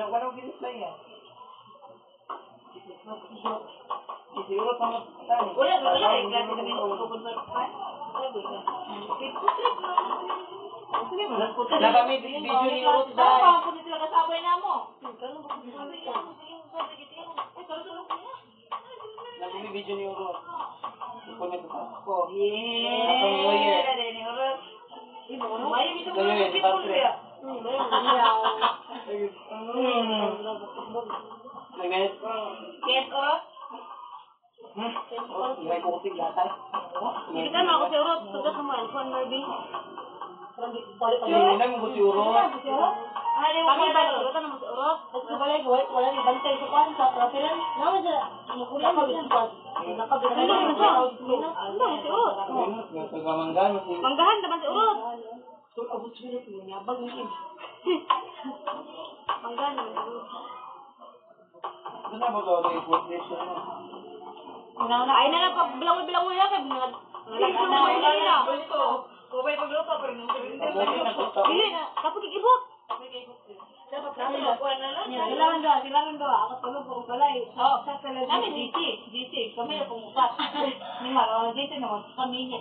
Walang bilis na yan. Siguro pa matani. Wala eh. Klase kami nagpupun sa pan. Na kami video ni Urot Ano dahil. pa po nito kasabay na mo? Na kami video ni Urot. Comment sa ko. Yeah. Dali ni Urot. May video mo na people dia. Nagnet. Yes, Urot. May kuting latay. Kita na ako si Urot. Sugat mo yan. Kuan Marvin. Hindi na mo si Urot. Ano mo Kami ba? ba? Sugat na mo si Urot. Wala ni bantay sa kwan sa traperan. Naman dyan. Mukulang mo yan. Nakabila Ano mo siya? na. Ano mo si Urot? Tagamanggan mo si. Manggahan naman si Urot. So, abot siya na niya. Abang niya. Manggahan naman si Urot. Ano na ba ito? Report this ano? Ay na lang pag bilangoy-bilangoy na kay mga Wala. Kubay pagluto pero nung Kamuti na sa Dili na kapag igibot. dapat natin makuha na lang. Silangan doa. Ako tulog ko balay. Oh, kami GC. Kami na pumukat. Ni Maro, GC naman kami niya.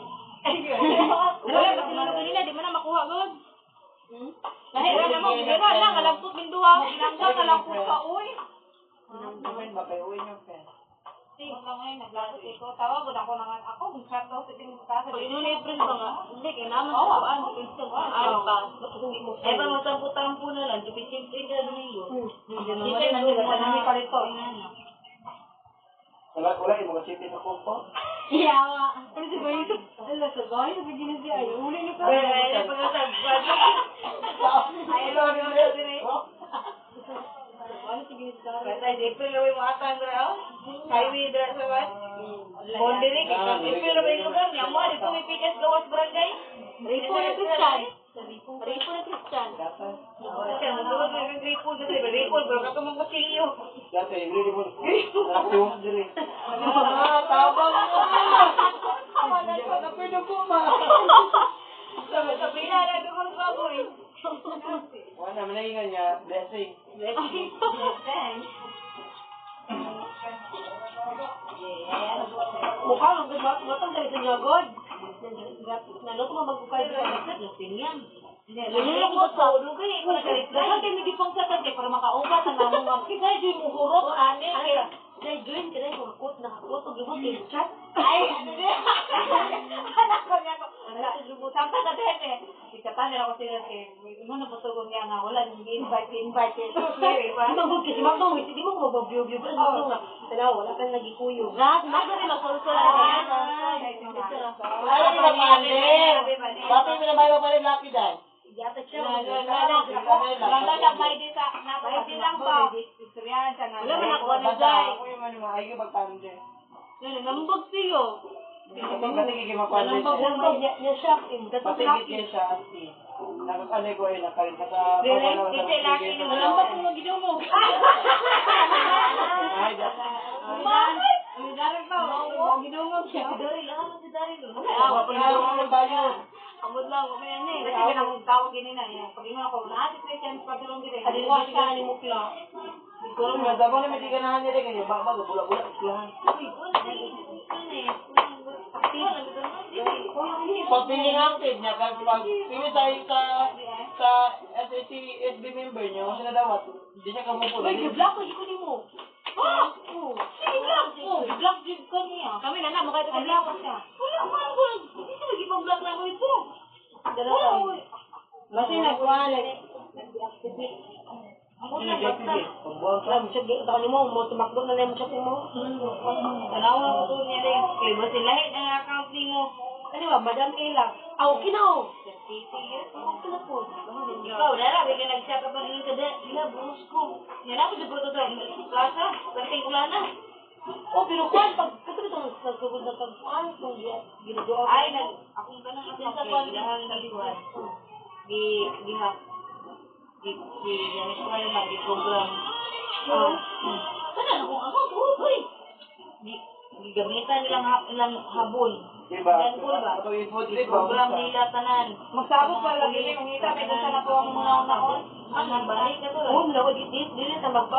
Wala kasi nung kanina di mo na makuha god. Lahi ra na mo gira lang kalagpot binduha. Nangka na lang po sa uy. Comment ba kayo uwi niyo pen? Wala ngayon, naglagot ko. Tawag ko na ako nang ako. Kung shut off, itin mo kasa. Pag yun April ba nga? Hindi kay naman sa kuan di Christian ay pa. Eh, ba matampo-tampo na lang. Tupitin-tin ka Domingo. Kasi nandun ka namin palito. Wala yung mga city sa kumpo. Iyawa. Ano si Bayo? Ala sa bahay. Nagiging siya. Ay, uli ni ka. Eh, pag-usap. Ayaw na rin. Ano si Gini sa Kaya tayo, April na mo atang dra. Highway dra sa wat. Bondiri, April na yung lugar niya. Mo, dito may pikas gawas barangay. Ripo na Christian. Ripo na Christian. Siya, magulog na yung gripo dito. Gripo, pero kato mong kusilyo. Dati, hindi mo. Nakapos diri. Tabang na! Napwede po ma! Sabi na, nagkakon sa ako eh. Wala, managingan niya. Blessing. mukha mo. Matang tayo sa nyagod. Naloto mo magkukay sa Lasinian. Lululok mo sa ulo kayo. Ikaw na kalit. Dapat kayo nagipang sa kanya para makaupat ang namong mga kaya dyan mo hurot, ane. Dahil join ka na yung hurkot. Nakakot. Gumot yung chat. Ay, ano niya? Anak ko niya ko. Sampa sa din eh. Ikatan nila ko sila eh. Muna po tugon niya nga. Wala nang invite. Magod kasi magdong. Hindi mo mababiyo-biyo. Pero magdong nga. Tanaw, wala kang nagikuyo. Ras, nasa rin masulsula yan. Ayaw ni Mapander! Bakit mo na may mapander laki dahil? Yata siya. Basta siya may di sa may di lang ba? Istoryahan siya nga. Wala man ako na dyan. Ako yung ano, ayaw magpander. Nangambog siyo. Ito kasi kikimapander siya. Nambag niya siya. Patigit niya siya as in. Nakakalay ko ay nakalit naka... Hindi laki nung Nalambag ko nga ginaw mo. Ay, dati. May darin pa. Ginungog siya. Dari lang si Dari lo. Mga panalo ng bayo. Amod lang ko yan eh. Kasi ka nang tawag gini na yan. Pag imo ako na si Christian pa tulong dire. Adi mo siya ni Mukla. Siguro mga dabang na may tiganahan nila ganyan. Baba, bula-bula. Islahan. Pag piling active niya, pag piling tayo sa SAC SB member niya, kung siya nadawat, hindi niya kamupo. Uy, gi-block ko iko nimo. Sige lang. Block din ko niya. Kami na na, mukha ito Ay, ka ko siya. Wala man ko. Hindi siya nagipag-block na ko ito. Dalawa. Kasi nagkuhan. Nag-deactivate. Ako na basta. Pagbuang ka. Alam, siya ito mo. Mo tumakbo na mo siya mo. Tanawa ko niya rin. Klima sila. Ang account ni mo. Ano ba, Madam Ella? Aw, kinaw. Ikaw, dara, bigla nag-chat ka pa rin ka dila, buhos ko. Yan ako, di po ito plaza, planting ulana. Oh, pero kuhan, pag ito nagkagod na pag-kuhan, kung ginagawa ko. Ay, akong ganang kapag ilahan ng buwan. Yan ito na lang, di program. Kana na kung ako, buhoy. Gamitan ilang habol. Diba? Yan po ba? Ito yung food trip. Program nila tanan. Magsabog para lagi rin. Mangita, may doon sa nakuha mo na ako. Ang balik na to. Oo, dili sa magpa